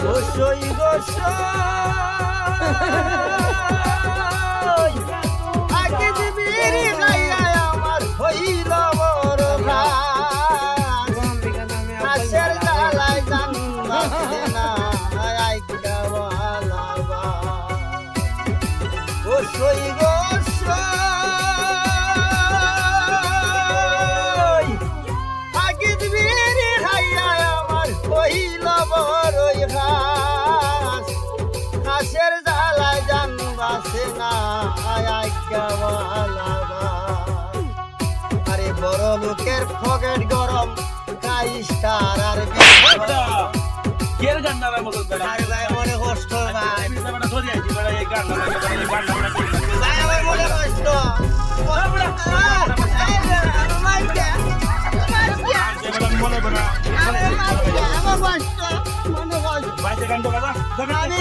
গোসই গোসই আগে দিবিরি গাইয়া আমার হইল বড় ঘাস ঘাসের জ্বালায় জান বাঁচে না আইকা বালাবা গোসই গোসই আগে দিবিরি গাইয়া আমার হইল বড়ই ঘাস ঘাসের জ্বালায় জান বাঁচে না আইকা বালাবা আরে বড় লোকের পকেট গরম কাইস্টার আর কের গান না মতো বেড়া আরে ভাই মনে কষ্ট ভাই আমি বেটা ধরে আইছি বেড়া এই গান না ভাই আমার মনে কষ্ট মনে বনা আমার কষ্ট মনে কষ্ট ভাই গান তো কথা আমি